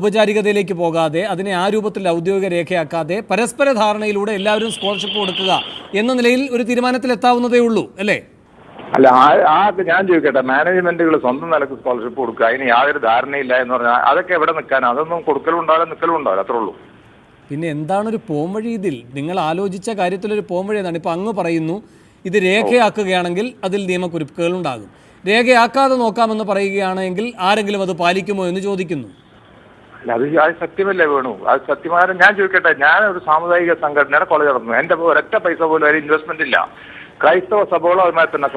ഔപചാരികതയിലേക്ക് പോകാതെ അതിനെ ആ രൂപത്തിൽ ഔദ്യോഗിക രേഖയാക്കാതെ പരസ്പര ധാരണയിലൂടെ എല്ലാവരും സ്കോളർഷിപ്പ് കൊടുക്കുക എന്ന നിലയിൽ ഒരു തീരുമാനത്തിലെത്താവുന്നതേ ഉള്ളൂ അല്ലേ? അല്ല, ഞാൻ ചോദിക്കട്ടെ, മാനേജ്മെന്റുകൾ സ്വന്തം നിലക്ക് സ്കോളർഷിപ്പ് കൊടുക്കുക, അതിന് യാതൊരു ധാരണയില്ല എന്ന് പറഞ്ഞാൽ അതൊക്കെ എവിടെ നിൽക്കാൻ? അതൊന്നും കൊടുക്കലും ഉണ്ടാവില്ല, നിൽക്കലും ഉണ്ടാവില്ല, അത്രേ ഉള്ളൂ. പിന്നെ എന്താണ് ഒരു പോംവഴി? ഇതിൽ നിങ്ങൾ ആലോചിച്ച കാര്യത്തിലൊരു പോംവഴി എന്നാണ്. ഇപ്പം അങ്ങ് പറയുന്നു ഇത് രേഖയാക്കുകയാണെങ്കിൽ അതിൽ നിയമക്കുറിപ്പുകൾ ഉണ്ടാകും, രേഖയാക്കാതെ നോക്കാമെന്ന് പറയുകയാണെങ്കിൽ ആരെങ്കിലും അത് പാലിക്കുമോ എന്ന് ചോദിക്കുന്നു. അല്ല, അത് സത്യമല്ലേ വേണു? അത് സത്യമാരും ഞാൻ ചോദിക്കട്ടെ, ഞാൻ ഒരു സാമുദായിക സംഘടനയുടെ കോളേജ് നടത്തുന്നു, എന്റെ ഒരൊറ്റ പൈസ പോലും അതിൽ ഇൻവെസ്റ്റ്മെന്റ് ഇല്ല. ക്രൈസ്തവ സഭകളോ അതുമായി തന്നെ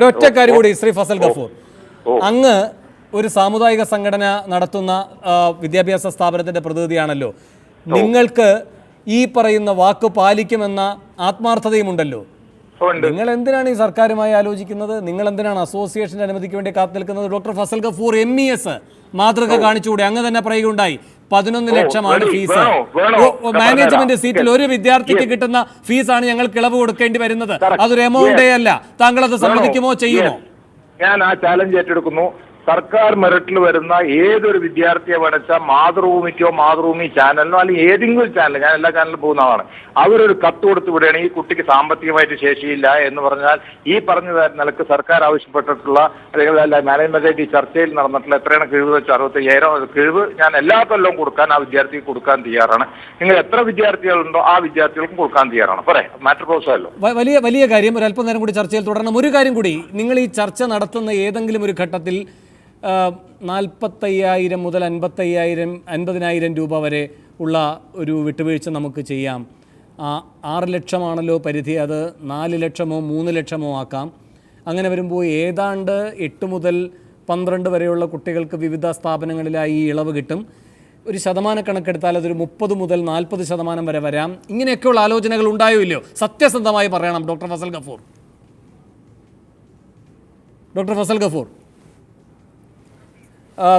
ഒരൊറ്റ കാര്യം കൂടി ശ്രീ ഫസൽ ഗഫൂർ, അങ്ങ് ഒരു സാമുദായിക സംഘടന നടത്തുന്ന വിദ്യാഭ്യാസ സ്ഥാപനത്തിന്റെ പ്രതിനിധിയാണല്ലോ. നിങ്ങൾക്ക് ഈ പറയുന്ന വാക്ക് പാലിക്കുമെന്ന ആത്മാർത്ഥതയുമുണ്ടല്ലോ. നിങ്ങൾ എന്തിനാണ് ഈ സർക്കാരുമായി ആലോചിക്കുന്നത്? നിങ്ങൾ എന്തിനാണ് അസോസിയേഷന്റെ അനുമതിക്ക് വേണ്ടി കാത്തു നിൽക്കുന്നത്? ഡോക്ടർ ഫസൽ ഗഫൂർ MES മാതൃക കാണിച്ചുകൂടെ? അങ്ങ് തന്നെ പറയുകയുണ്ടായി 11 ലക്ഷമാണ് ഫീസ്. മാനേജ്മെന്റ് സീറ്റിൽ ഒരു വിദ്യാർത്ഥിക്ക് കിട്ടുന്ന ഫീസാണ് ഞങ്ങൾ ഇളവ് കൊടുക്കേണ്ടി വരുന്നത്. അതൊരു എമൗണ്ടേ അല്ല. താങ്കൾ അത് സമ്മതിക്കുമോ, ചെയ്യുമോ? ഞാൻ ആ ചാലഞ്ച് ഏറ്റെടുക്കുന്നു. സർക്കാർ മെറിറ്റിൽ വരുന്ന ഏതൊരു വിദ്യാർത്ഥിയെ വേണിച്ചാൽ മാതൃഭൂമിക്കോ മാതൃഭൂമി ചാനലിനോ അല്ലെങ്കിൽ ഏതെങ്കിലും ചാനൽ, ഞാൻ എല്ലാ ചാനലിലും പോകുന്ന ആളാണ്, അവരൊരു കത്ത് കൊടുത്ത് വിടുകയാണ് ഈ കുട്ടിക്ക് സാമ്പത്തികമായിട്ട് ശേഷിയില്ല എന്ന് പറഞ്ഞാൽ ഈ പറഞ്ഞ നിലക്ക് സർക്കാർ ആവശ്യപ്പെട്ടിട്ടുള്ള അല്ലെങ്കിൽ മാനേജ്മെന്റ് ഈ ചർച്ചയിൽ നടന്നിട്ടുള്ള എത്രയാണ് കിഴിവ് വെച്ച് 65,000 കിഴിവ് ഞാൻ എല്ലാ കൊല്ലവും കൊടുക്കാൻ ആ വിദ്യാർത്ഥിക്ക് കൊടുക്കാൻ തയ്യാറാണ്. നിങ്ങൾ എത്ര വിദ്യാർത്ഥികളുണ്ടോ ആ വിദ്യാർത്ഥികൾക്കും കൊടുക്കാൻ തയ്യാറാണ്. പറയാം, മാറ്റർ പ്രോസല്ലോ. വലിയ കാര്യം. ഒരു അല്പം നേരം കൂടി ചർച്ചയിൽ തുടരണം. ഒരു കാര്യം കൂടി, നിങ്ങൾ ഈ ചർച്ച നടത്തുന്ന ഏതെങ്കിലും ഒരു ഘട്ടത്തിൽ 45,000 മുതൽ 50,000 രൂപ വരെ ഉള്ള ഒരു വിട്ടുവീഴ്ച നമുക്ക് ചെയ്യാം. 6 ലക്ഷമാണല്ലോ പരിധി, അത് 4 ലക്ഷമോ 3 ലക്ഷമോ ആക്കാം. അങ്ങനെ വരുമ്പോൾ ഏതാണ്ട് 8 മുതൽ 12 വരെയുള്ള കുട്ടികൾക്ക് വിവിധ സ്ഥാപനങ്ങളിലായി ഈ ഇളവ് കിട്ടും. ഒരു ശതമാന കണക്കെടുത്താൽ അതൊരു 30 മുതൽ 40% വരെ വരാം. ഇങ്ങനെയൊക്കെയുള്ള ആലോചനകൾ ഉണ്ടായോ ഇല്ലയോ? സത്യസന്ധമായി പറയണം ഡോക്ടർ ഫസൽ ഗഫൂർ. ഡോക്ടർ ഫസൽ ഗഫൂർ,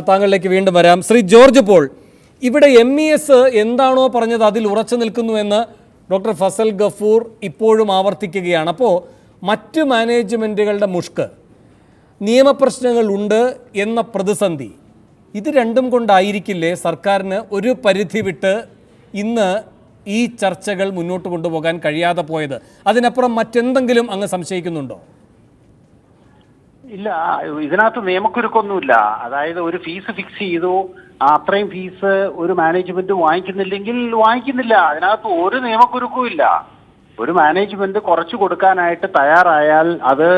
താങ്കളിലേക്ക് വീണ്ടും വരാം. ശ്രീ ജോർജ് പോൾ, ഇവിടെ MES എന്താണോ പറഞ്ഞത് അതിൽ ഉറച്ചു നിൽക്കുന്നുവെന്ന് ഡോക്ടർ ഫസൽ ഗഫൂർ ഇപ്പോഴും ആവർത്തിക്കുകയാണ്. അപ്പോൾ മറ്റ് മാനേജ്മെൻറ്റുകളുടെ മുഷ്ക്, നിയമപ്രശ്നങ്ങളുണ്ട് എന്ന പ്രതിസന്ധി, ഇത് രണ്ടും കൊണ്ടായിരിക്കില്ലേ സർക്കാരിന് ഒരു പരിധി വിട്ട് ഇന്ന് ഈ ചർച്ചകൾ മുന്നോട്ട് കൊണ്ടുപോകാൻ കഴിയാതെ പോയത്? അതിനപ്പുറം മറ്റെന്തെങ്കിലും അങ്ങ് സംശയിക്കുന്നുണ്ടോ? ഇല്ല, ഇതിനകത്ത് നിയമക്കുരുക്കൊന്നുമില്ല. അതായത് ഒരു ഫീസ് ഫിക്സ് ചെയ്തു, അത്രയും ഫീസ് ഒരു മാനേജ്മെന്റ് വാങ്ങിക്കുന്നില്ലെങ്കിൽ വാങ്ങിക്കുന്നില്ല. അതിനകത്ത് ഒരു നിയമക്കുരുക്കും ഇല്ല. ഒരു മാനേജ്മെന്റ് കുറച്ച് കൊടുക്കാനായിട്ട് തയ്യാറായാൽ അത്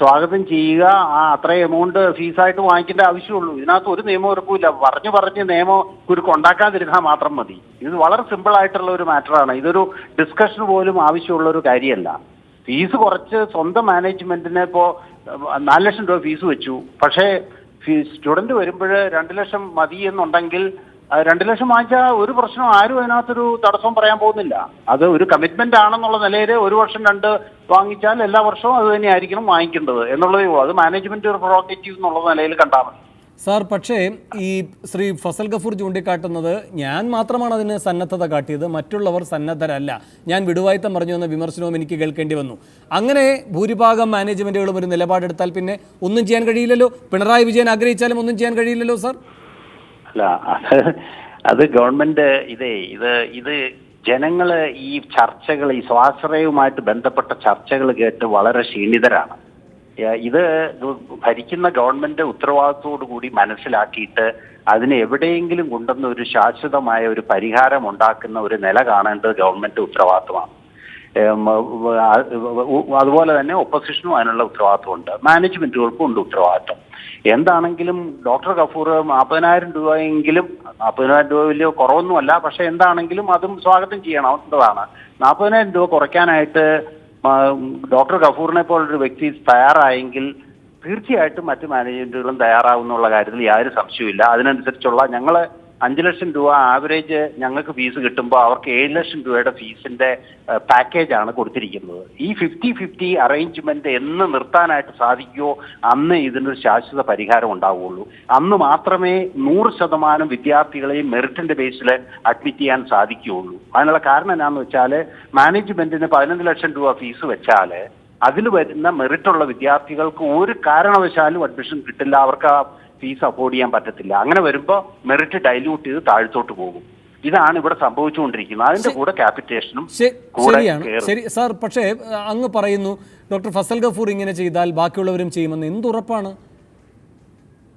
സ്വാഗതം ചെയ്യുക, ആ അത്രയും എമൗണ്ട് ഫീസായിട്ട് വാങ്ങിക്കേണ്ട ആവശ്യമുള്ളൂ. ഇതിനകത്ത് ഒരു നിയമക്കുരുക്കുമില്ല. പറഞ്ഞ് നിയമക്കുരുക്ക് ഉണ്ടാക്കാതിരുന്നാൽ മാത്രം മതി. ഇത് വളരെ സിമ്പിൾ ആയിട്ടുള്ള ഒരു മാറ്ററാണ്. ഇതൊരു ഡിസ്കഷൻ പോലും ആവശ്യമുള്ള ഒരു കാര്യമല്ല. ഫീസ് കുറച്ച് സ്വന്തം മാനേജ്മെന്റിന് ഇപ്പോൾ 4 ലക്ഷം രൂപ ഫീസ് വെച്ചു, പക്ഷേ സ്റ്റുഡന്റ് വരുമ്പോൾ 2 ലക്ഷം മതി എന്നുണ്ടെങ്കിൽ 2 ലക്ഷം വാങ്ങിച്ചാൽ ഒരു പ്രശ്നം ആരും അതിനകത്തൊരു തടസ്സവും പറയാൻ പോകുന്നില്ല. അത് ഒരു കമ്മിറ്റ്മെന്റ് ആണെന്നുള്ള നിലയിൽ 1 വർഷം 2 വാങ്ങിച്ചാൽ എല്ലാ വർഷവും അത് തന്നെയായിരിക്കണം വാങ്ങിക്കേണ്ടത് എന്നുള്ളതേ ഉള്ളൂ. അത് മാനേജ്മെന്റ് ഒരു പ്രൊറോഗേറ്റീവ് എന്നുള്ള നിലയിൽ കണ്ടാൽ മതി. സാർ, പക്ഷേ ഈ ശ്രീ ഫസൽ ഗഫൂർ ചൂണ്ടിക്കാട്ടുന്നത് ഞാൻ മാത്രമാണ് അതിന് സന്നദ്ധത കാട്ടിയത്, മറ്റുള്ളവർ സന്നദ്ധരല്ല, ഞാൻ വിടുവായിത്തം പറഞ്ഞു എന്ന വിമർശനവും എനിക്ക് കേൾക്കേണ്ടി വന്നു. അങ്ങനെ ഭൂരിഭാഗം മാനേജ്മെന്റുകളും ഒരു നിലപാടെടുത്താൽ പിന്നെ ഒന്നും ചെയ്യാൻ കഴിയില്ലല്ലോ. പിണറായി വിജയൻ ആഗ്രഹിച്ചാലും ഒന്നും ചെയ്യാൻ കഴിയില്ലല്ലോ സാർ. അല്ല, അത് ഗവൺമെന്റ് ഇത് ജനങ്ങള് ഈ ചർച്ചകൾ, ഈ സ്വാശ്രയവുമായിട്ട് ബന്ധപ്പെട്ട ചർച്ചകൾ കേട്ട് വളരെ ക്ഷീണിതരാണ്. ഇത് ഭരിക്കുന്ന ഗവൺമെന്റ് ഉത്തരവാദിത്തോടു കൂടി മനസ്സിലാക്കിയിട്ട് അതിന് എവിടെയെങ്കിലും കൊണ്ടുവന്ന ഒരു ശാശ്വതമായ ഒരു പരിഹാരം ഉണ്ടാക്കുന്ന ഒരു നില കാണേണ്ടത് ഗവൺമെന്റ് ഉത്തരവാദിത്തമാണ്. അതുപോലെ തന്നെ ഒപ്പോസിഷനും അതിനുള്ള ഉത്തരവാദിത്വമുണ്ട്, മാനേജ്മെന്റുകൾക്കും ഉണ്ട് ഉത്തരവാദിത്വം. എന്താണെങ്കിലും ഡോക്ടർ ഗഫൂർ 40,000 രൂപയെങ്കിലും, 40,000 രൂപ വലിയ കുറവൊന്നുമല്ല, പക്ഷെ എന്താണെങ്കിലും അതും സ്വാഗതം ചെയ്യണമെന്നതാണ്. 40,000 രൂപ കുറയ്ക്കാനായിട്ട് ഡോക്ടർ ഗഫൂറിനെ പോലൊരു വ്യക്തി തയ്യാറായെങ്കിൽ തീർച്ചയായിട്ടും മറ്റ് മാനേജ്മെന്റുകളും തയ്യാറാവുന്നുള്ള കാര്യത്തിൽ യാതൊരു സംശയമില്ല. അതിനനുസരിച്ചുള്ള ഞങ്ങൾ 5 ലക്ഷം രൂപ ആവറേജ് ഞങ്ങൾക്ക് ഫീസ് കിട്ടുമ്പോൾ അവർക്ക് 7 ലക്ഷം രൂപയുടെ ഫീസിന്റെ പാക്കേജാണ് കൊടുത്തിരിക്കുന്നത്. ഈ 50-50 അറേഞ്ച്മെന്റ് എന്ന് നിർത്താനായിട്ട് സാധിക്കുമോ അന്ന് ഇതിനൊരു ശാശ്വത പരിഹാരം ഉണ്ടാവുകയുള്ളൂ. അന്ന് മാത്രമേ 100% വിദ്യാർത്ഥികളെയും മെറിറ്റിന്റെ ബേസിൽ അഡ്മിറ്റ് ചെയ്യാൻ സാധിക്കുകയുള്ളൂ. അതിനുള്ള കാരണം എന്താണെന്ന് വെച്ചാൽ മാനേജ്മെന്റിന് 15 ലക്ഷം രൂപ ഫീസ് വെച്ചാൽ അതിൽ വരുന്ന മെറിറ്റുള്ള വിദ്യാർത്ഥികൾക്ക് ഒരു കാരണവശാലും അഡ്മിഷൻ കിട്ടില്ല. അവർക്ക് ഫീസ് അഫോർഡ് ചെയ്യാൻ പറ്റത്തില്ല. അങ്ങനെ വരുമ്പോൾ മെറിറ്റ് ഡൈല്യൂട്ട് ചെയ്ത് താഴ്ത്തോട്ട് പോകും. ഇതാണ് ഇവിടെ സംഭവിച്ചുകൊണ്ടിരിക്കുന്നത്. അതിന്റെ കൂടെ ക്യാപിറ്റേഷനും ശരിയാണ്. ശരി സാർ, പക്ഷേ അങ്ങ് പറയുന്നു ഡോക്ടർ ഫസൽ ഗഫൂർ ഇങ്ങനെ ചെയ്താൽ ബാക്കിയുള്ളവരും ചെയ്യുമെന്ന്. എന്തുറപ്പാണ്?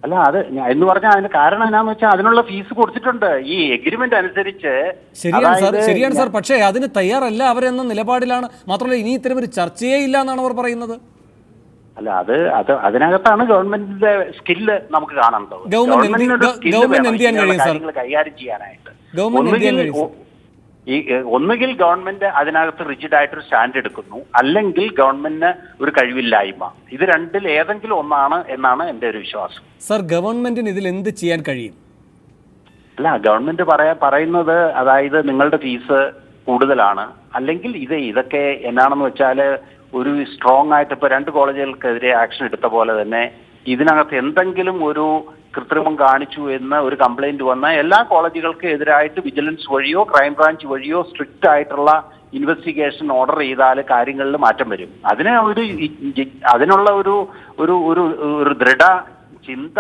അല്ല, അത് എന്ന് പറഞ്ഞാൽ അതിന്റെ കാരണം എന്നാന്ന് വെച്ചാൽ അതിനുള്ള ഫീസ് കൊടുത്തിട്ടുണ്ട് ഈ എഗ്രിമെന്റ് അനുസരിച്ച്. ശരിയാണ് സാർ, പക്ഷേ അതിന് തയ്യാറല്ല അവരെന്ന നിലപാടിലാണ്. മാത്രമല്ല ഇനി ഇത്തരം ഒരു ചർച്ചയേ ഇല്ല എന്നാണ് അവർ പറയുന്നത്. അല്ല, അതിനകത്താണ് ഗവൺമെന്റിന്റെ സ്കില്ല് നമുക്ക് കാണേണ്ടത്. കാര്യങ്ങൾ കൈകാര്യം ചെയ്യാനായിട്ട് ഒന്നുകിൽ ഗവൺമെന്റ് അതിനകത്ത് റിജിഡ് ആയിട്ടൊരു സ്റ്റാൻഡ് എടുക്കുന്നു, അല്ലെങ്കിൽ ഗവൺമെന്റിന് ഒരു കഴിവില്ലായ്മ. ഇത് രണ്ടിൽ ഏതെങ്കിലും ഒന്നാണ് എന്നാണ് എന്റെ ഒരു വിശ്വാസം. സർ, ഗവൺമെന്റിന് ഇതിൽ എന്ത് ചെയ്യാൻ കഴിയും? അല്ല, ഗവൺമെന്റ് പറയുന്നത് അതായത് നിങ്ങളുടെ ഫീസ് കൂടുതലാണ്, അല്ലെങ്കിൽ ഇതൊക്കെ എന്നാണെന്ന് വെച്ചാൽ ഒരു സ്ട്രോങ് ആയിട്ട് ഇപ്പൊ 2 കോളേജുകൾക്കെതിരെ ആക്ഷൻ എടുത്ത പോലെ തന്നെ ഇതിനകത്ത് എന്തെങ്കിലും ഒരു കൃത്രിമം കാണിച്ചു എന്ന് ഒരു കംപ്ലൈന്റ് വന്ന എല്ലാ കോളേജുകൾക്ക് എതിരായിട്ട് വിജിലൻസ് വഴിയോ ക്രൈംബ്രാഞ്ച് വഴിയോ സ്ട്രിക്റ്റ് ആയിട്ടുള്ള ഇൻവെസ്റ്റിഗേഷൻ ഓർഡർ ചെയ്താൽ കാര്യങ്ങളിൽ മാറ്റം വരും. അതിനുള്ള ഒരു ദൃഢ ചിന്ത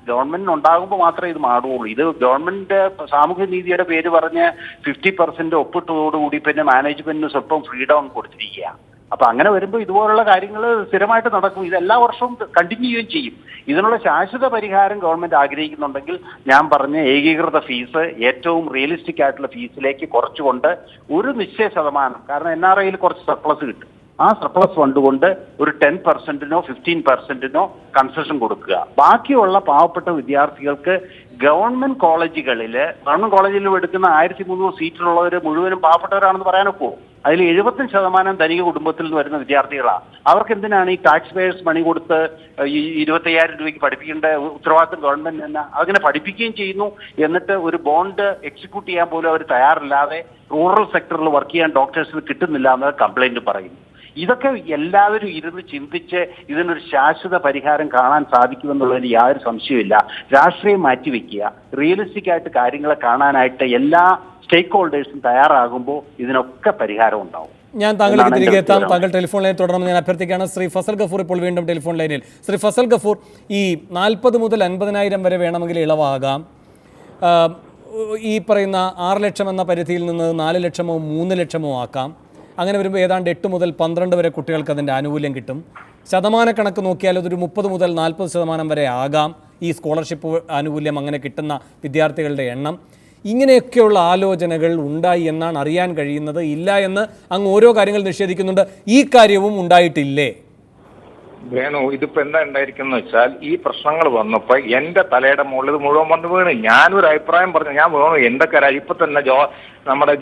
ഗവൺമെന്റിന് ഉണ്ടാകുമ്പോൾ മാത്രമേ ഇത് മാറുകയുള്ളൂ. ഇത് ഗവൺമെന്റ് സാമൂഹ്യ നീതിയുടെ പേര് പറഞ്ഞ് 50% ഒപ്പിട്ടതോടുകൂടി പിന്നെ മാനേജ്മെന്റിന് സ്വല്പം ഫ്രീഡം കൊടുത്തിരിക്കുക. അപ്പൊ അങ്ങനെ വരുമ്പോൾ ഇതുപോലുള്ള കാര്യങ്ങൾ സ്ഥിരമായിട്ട് നടക്കും. ഇത് എല്ലാ വർഷവും കണ്ടിന്യൂ ചെയ്യും. ഇതിനുള്ള ശാശ്വത പരിഹാരം ഗവൺമെന്റ് ആഗ്രഹിക്കുന്നുണ്ടെങ്കിൽ ഞാൻ പറഞ്ഞ ഏകീകൃത ഫീസ് ഏറ്റവും റിയലിസ്റ്റിക് ആയിട്ടുള്ള ഫീസിലേക്ക് കുറച്ചുകൊണ്ട് ഒരു നിശ്ചയ ശതമാനം, കാരണം NRIയിൽ കുറച്ച് സർപ്ലസ് കിട്ടും, ആ സർപ്ലസ് ഫണ്ട് കൊണ്ട് ഒരു 10%നോ 15%നോ കൺസെഷൻ കൊടുക്കുക. ബാക്കിയുള്ള പാവപ്പെട്ട വിദ്യാർത്ഥികൾക്ക് ഗവൺമെന്റ് കോളേജിൽ എടുക്കുന്ന 1300 സീറ്റിലുള്ളവർ മുഴുവനും പാവപ്പെട്ടവരാണെന്ന് പറയാനൊക്കുമോ? അതിൽ 75% ധനിക കുടുംബത്തിൽ നിന്ന് വരുന്ന വിദ്യാർത്ഥികളാണ്. അവർക്ക് എന്തിനാണ് ഈ ടാക്സ് പേയേഴ്സ് മണി കൊടുത്ത് ഈ 25,000 രൂപയ്ക്ക് പഠിപ്പിക്കേണ്ട ഉത്തരവാദിത്വം ഗവൺമെന്റ് തന്നെ? അങ്ങനെ പഠിപ്പിക്കുകയും ചെയ്യുന്നു, എന്നിട്ട് ഒരു ബോണ്ട് എക്സിക്യൂട്ട് ചെയ്യാൻ പോലും അവർ തയ്യാറില്ലാതെ റൂറൽ സെക്ടറിൽ വർക്ക് ചെയ്യാൻ ഡോക്ടേഴ്സിന് കിട്ടുന്നില്ല എന്ന് കംപ്ലൈന്റ് പറയുന്നു. ഇതൊക്കെ എല്ലാവരും ഇരുന്ന് ചിന്തിച്ച് ഇതിനൊരു ശാശ്വത പരിഹാരം കാണാൻ സാധിക്കുമെന്നുള്ളതിന് യാതൊരു സംശയമില്ല. രാഷ്ട്രീയം മാറ്റിവെക്കുക, റിയലിസ്റ്റിക് ആയിട്ട് കാര്യങ്ങളെ കാണാനായിട്ട് എല്ലാ സ്റ്റേക്ക് ഹോൾഡേഴ്സും തയ്യാറാകുമ്പോൾ ഇതിനൊക്കെ പരിഹാരം ഉണ്ടാവും. ഞാൻ താങ്കളിലേക്ക് തിരികെ എത്താം. താങ്കൾ ടെലിഫോൺ ലൈൻ തുടരണമെന്ന് ഞാൻ അഭ്യർത്ഥിക്കുകയാണ്. ശ്രീ ഫസൽ ഗഫൂർ ഇപ്പോൾ വീണ്ടും ടെലിഫോൺ ലൈനിൽ. ശ്രീ ഫസൽ ഗഫൂർ, ഈ 40 മുതൽ 50,000 വരെ വേണമെങ്കിൽ ഇളവാകാം. ഈ പറയുന്ന 6 ലക്ഷം എന്ന പരിധിയിൽ നിന്ന് 4 ലക്ഷമോ 3 ലക്ഷമോ ആക്കാം. അങ്ങനെ വരുമ്പോൾ ഏതാണ്ട് 8 മുതൽ 12 വരെ കുട്ടികൾക്ക് അതിൻ്റെ ആനുകൂല്യം കിട്ടും. ശതമാനക്കണക്ക് നോക്കിയാൽ അതൊരു 30 മുതൽ 40% വരെ ആകാം ഈ സ്കോളർഷിപ്പ് ആനുകൂല്യം അങ്ങനെ കിട്ടുന്ന വിദ്യാർത്ഥികളുടെ എണ്ണം. ഇങ്ങനെയൊക്കെയുള്ള ആലോചനകൾ ഉണ്ടായി എന്നാണ് അറിയാൻ കഴിയുന്നത്. ഇല്ല എന്ന് അങ്ങ് ഓരോ കാര്യങ്ങൾ നിഷേധിക്കുന്നുണ്ട്. ഈ കാര്യവും ഉണ്ടായിട്ടില്ലേ? വേണു, ഇതിപ്പോ എന്താ ഉണ്ടായിരിക്കുന്ന വെച്ചാൽ ഈ പ്രശ്നങ്ങൾ വന്നപ്പോ എന്റെ തലയുടെ മുകളിൽ ഇത് മുഴുവൻ വന്ന് വീണ് ഞാനൊരു അഭിപ്രായം പറഞ്ഞു. ഞാൻ വേണു എന്റെ കാര്യം ഇപ്പൊ തന്നെ നമ്മുടെ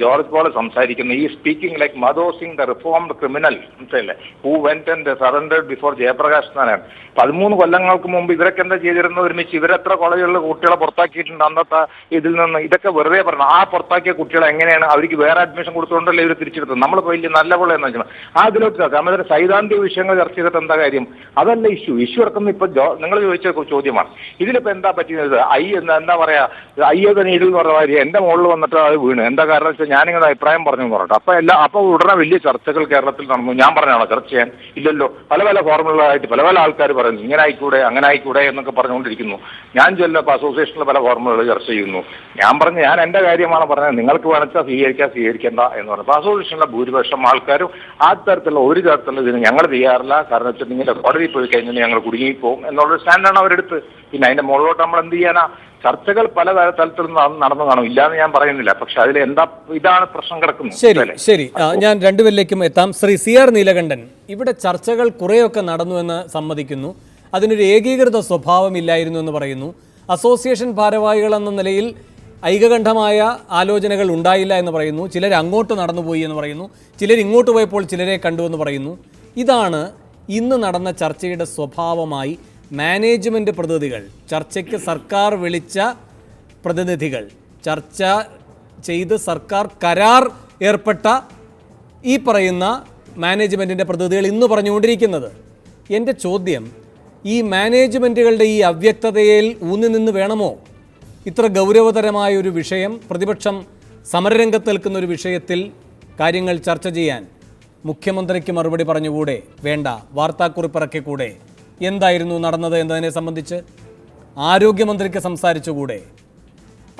ജോർജ് പോൾ സംസാരിക്കുന്നു. ഈ speaking like Madho Singh the reformed criminal, മനസ്സിലല്ലേ, who went and surrendered before Jayaprakash Narayan. 13 കൊല്ലങ്ങൾക്ക് മുമ്പ് ഇവരൊക്കെ എന്താ ചെയ്തിരുന്ന ഒരുമിച്ച് ഇവരെത്ര കോളേജുകളിൽ കുട്ടികളെ പുറത്താക്കിയിട്ടുണ്ട് അന്നത്തെ ഇതിൽ നിന്ന്. ഇതൊക്കെ വെറുതെ പറഞ്ഞു. ആ പുറത്താക്കിയ കുട്ടികളെ എങ്ങനെയാണ് അവർക്ക് വേറെ അഡ്മിഷൻ കൊടുത്തുകൊണ്ടല്ലേ ഇവർ തിരിച്ചെടുത്തത്? നമ്മളിപ്പോൾ വലിയ നല്ല പോലെ എന്ന് വെച്ചാൽ അതിലോട്ട് നമ്മുടെ സൈദ്ധാന്തിക വിഷയങ്ങൾ ചർച്ച ചെയ്തിട്ട് എന്താ കാര്യം? അതല്ല ഇഷ്യൂ ഇറക്കുന്ന ഇപ്പൊ നിങ്ങൾ ചോദിച്ച ചോദ്യമാണ്. ഇതിലിപ്പോ എന്താ പറ്റിയത്? എന്താ പറയാ, അയ്യതനീതിൽ എന്ന് പറഞ്ഞ കാര്യം എന്റെ മുകളിൽ വന്നിട്ട് അത് വീണ്. എന്താ കാരണം വെച്ചാൽ ഞാനിങ്ങനെ അഭിപ്രായം പറഞ്ഞു പറഞ്ഞിട്ട് അപ്പൊ ഉടനെ വലിയ ചർച്ചകൾ കേരളത്തിൽ നടന്നു. ഞാൻ പറഞ്ഞാണോ ചർച്ച ചെയ്യാൻ? ഇല്ലല്ലോ. പല ഫോർമുലകളായിട്ട് പല ആൾക്കാർ പറയുന്നു ഇങ്ങനെ ആയിക്കൂടെ അങ്ങനെ ആയിക്കൂടെ എന്നൊക്കെ പറഞ്ഞുകൊണ്ടിരിക്കുന്നു. ഞാൻ ചെല്ലപ്പോൾ അസോസിയേഷനിലെ പല ഫോർമുലകൾ ചർച്ച ചെയ്യുന്നു. ഞാൻ പറഞ്ഞു ഞാൻ എന്റെ കാര്യമാണ് പറഞ്ഞത്, നിങ്ങൾക്ക് വേണമെച്ചാൽ സ്വീകരിക്കേണ്ട എന്ന് പറഞ്ഞു. അപ്പൊ അസോസിയേഷനിലെ ഭൂരിപക്ഷം ആൾക്കാരും ആ തരത്തിലുള്ള ഒരു തരത്തിലുള്ള ഇതിന് ഞങ്ങൾ ചെയ്യാറില്ല. കാരണം വെച്ചിട്ടുണ്ടെങ്കിൽ കോടതിയിൽ പോയി കഴിഞ്ഞാൽ ഞങ്ങൾ കുടുങ്ങിപ്പോവും എന്നുള്ളൊരു സ്റ്റാൻഡാണ് അവരെടുത്ത്. പിന്നെ അതിന്റെ മുകളിലോട്ട് നമ്മൾ എന്ത് ചെയ്യാനാ? ചർച്ചകൾ പല തലത്തിൽ നടന്നു കാണും, ഇല്ലാന്ന് ഞാൻ പറയുന്നില്ല. പക്ഷെ അതിൽ ഇതാണ് പ്രശ്നം കിടക്കുന്നത്. ശരി, ഞാൻ രണ്ടുപേരിലേക്കും എത്താം. ശ്രീ CR നീലകണ്ഠൻ, ഇവിടെ ചർച്ചകൾ കുറേയൊക്കെ നടന്നു എന്ന് സമ്മതിക്കുന്നു. അതിനൊരു ഏകീകൃത സ്വഭാവമില്ലായിരുന്നു എന്ന് പറയുന്നു. അസോസിയേഷൻ ഭാരവാഹികൾ എന്ന നിലയിൽ ഐകകണ്ഠമായ ആലോചനകൾ ഉണ്ടായില്ല എന്ന് പറയുന്നു. ചിലർ അങ്ങോട്ട് നടന്നുപോയി എന്ന് പറയുന്നു. ചിലർ ഇങ്ങോട്ട് പോയപ്പോൾ ചിലരെ കണ്ടു എന്ന് പറയുന്നു. ഇതാണ് ഇന്ന് നടന്ന ചർച്ചയുടെ സ്വഭാവമായി മാനേജ്മെൻറ്റ് പ്രതിനിധികൾ, ചർച്ചയ്ക്ക് സർക്കാർ വിളിച്ച പ്രതിനിധികൾ, ചർച്ച ചെയ്ത് സർക്കാർ കരാർ ഏർപ്പെട്ട ഈ പറയുന്ന മാനേജ്മെൻറ്റിൻ്റെ പ്രതിനിധികൾ ഇന്ന് പറഞ്ഞുകൊണ്ടിരിക്കുന്നത്. എൻ്റെ ചോദ്യം, ഈ മാനേജ്മെൻറ്റുകളുടെ ഈ അവ്യക്തതയിൽ ഊന്നി നിന്ന് വേണമോ ഇത്ര ഗൗരവതരമായ ഒരു വിഷയം, പ്രതിപക്ഷം സമരരംഗത്ത് നിൽക്കുന്ന ഒരു വിഷയത്തിൽ കാര്യങ്ങൾ ചർച്ച ചെയ്യാൻ? മുഖ്യമന്ത്രിക്ക് മറുപടി പറഞ്ഞുകൂടെ? വേണ്ട, വാർത്താക്കുറിപ്പിറക്കിക്കൂടെ? എന്തായിരുന്നു നടന്നത് എന്നതിനെ സംബന്ധിച്ച് ആരോഗ്യമന്ത്രിക്ക് സംസാരിച്ചുകൂടെ?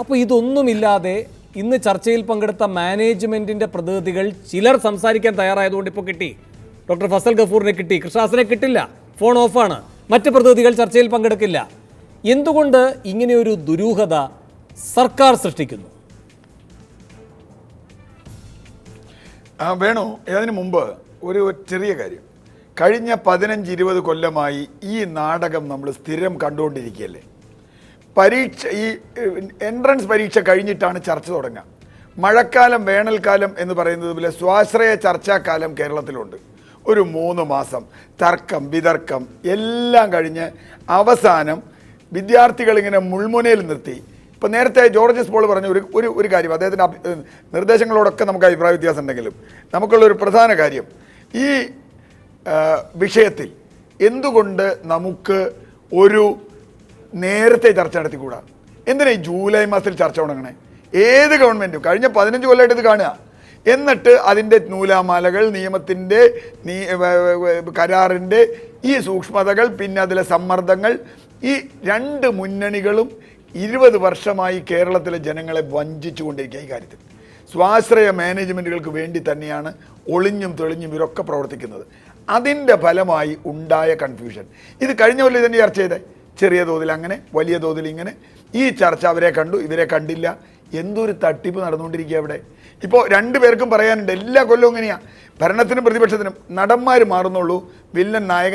അപ്പോൾ ഇതൊന്നുമില്ലാതെ ഇന്ന് ചർച്ചയിൽ പങ്കെടുത്ത മാനേജ്മെൻറ്റിൻ്റെ പ്രതിനിധികൾ ചിലർ സംസാരിക്കാൻ തയ്യാറായതുകൊണ്ട് ഇപ്പോൾ കിട്ടി. ഡോക്ടർ ഫസൽ ഗഫൂറിനെ കിട്ടി, കൃഷ്ണദാസിനെ കിട്ടില്ല, ഫോൺ ഓഫാണ്. മറ്റ് പ്രതിനിധികൾ ചർച്ചയിൽ പങ്കെടുക്കില്ല. എന്തുകൊണ്ട് ഇങ്ങനെയൊരു ദുരൂഹത സർക്കാർ സൃഷ്ടിക്കുന്നു? വേണു, അതിന് മുമ്പ് ഒരു ചെറിയ കാര്യം. കഴിഞ്ഞ 15-20 കൊല്ലമായി ഈ നാടകം നമ്മൾ സ്ഥിരം കണ്ടുകൊണ്ടിരിക്കുകയല്ലേ. ഈ എൻട്രൻസ് പരീക്ഷ കഴിഞ്ഞിട്ടാണ് ചർച്ച തുടങ്ങുക. മഴക്കാലം, വേനൽക്കാലം എന്ന് പറയുന്നത് പോലെ സ്വാശ്രയ ചർച്ചാക്കാലം കേരളത്തിലുണ്ട്. ഒരു 3 മാസം തർക്കം വിതർക്കം എല്ലാം കഴിഞ്ഞ് അവസാനം വിദ്യാർത്ഥികൾ ഇങ്ങനെ മുൾമുനയിൽ നിർത്തി. ഇപ്പം നേരത്തെ ജോർജ് എസ് പോൾ പറഞ്ഞ ഒരു കാര്യം, അദ്ദേഹത്തിൻ്റെ നിർദ്ദേശങ്ങളോടൊക്കെ നമുക്ക് അഭിപ്രായ വ്യത്യാസം ഉണ്ടെങ്കിലും നമുക്കുള്ളൊരു പ്രധാന കാര്യം, ഈ വിഷയത്തിൽ എന്തുകൊണ്ട് നമുക്ക് ഒരു നേരത്തെ ചർച്ച നടത്തിക്കൂടാ? എന്തിനാ ഈ ജൂലൈ മാസത്തിൽ ചർച്ച തുടങ്ങണേ? ഏത് ഗവൺമെൻറ്റും കഴിഞ്ഞ 15 കൊല്ലമായിട്ട് ഇത് കാണുക. എന്നിട്ട് അതിൻ്റെ നൂലാമാലകൾ, നിയമത്തിൻ്റെ കരാറിൻ്റെ ഈ സൂക്ഷ്മതകൾ, പിന്നെ അതിലെ സമ്മർദ്ദങ്ങൾ, ഈ 2 മുന്നണികളും 20 വർഷമായി കേരളത്തിലെ ജനങ്ങളെ വഞ്ചിച്ചുകൊണ്ടിരിക്കുക. ഈ കാര്യത്തിൽ സ്വാശ്രയ മാനേജ്മെൻറ്റുകൾക്ക് വേണ്ടി തന്നെയാണ് ഒളിഞ്ഞും തെളിഞ്ഞും ഇവരൊക്കെ പ്രവർത്തിക്കുന്നത്. അതിൻ്റെ ഫലമായി ഉണ്ടായ കൺഫ്യൂഷൻ. ഇത് കഴിഞ്ഞ കൊല്ലം ഇതിൻ്റെ ചർച്ച ചെയ്തേ, ചെറിയ തോതിൽ അങ്ങനെ, വലിയ തോതിൽ ഇങ്ങനെ. ഈ ചർച്ച അവരെ കണ്ടു, ഇവരെ കണ്ടില്ല. എന്തൊരു തട്ടിപ്പ് നടന്നുകൊണ്ടിരിക്കുക ഇവിടെ. ഇപ്പോൾ 2 പേർക്കും പറയാനുണ്ട്, എല്ലാ കൊല്ലവും ഇങ്ങനെയാണ്. ഭരണത്തിനും പ്രതിപക്ഷത്തിനും നടന്മാർ മാറുന്നുള്ളൂ, വില്ലൻ നായകൻ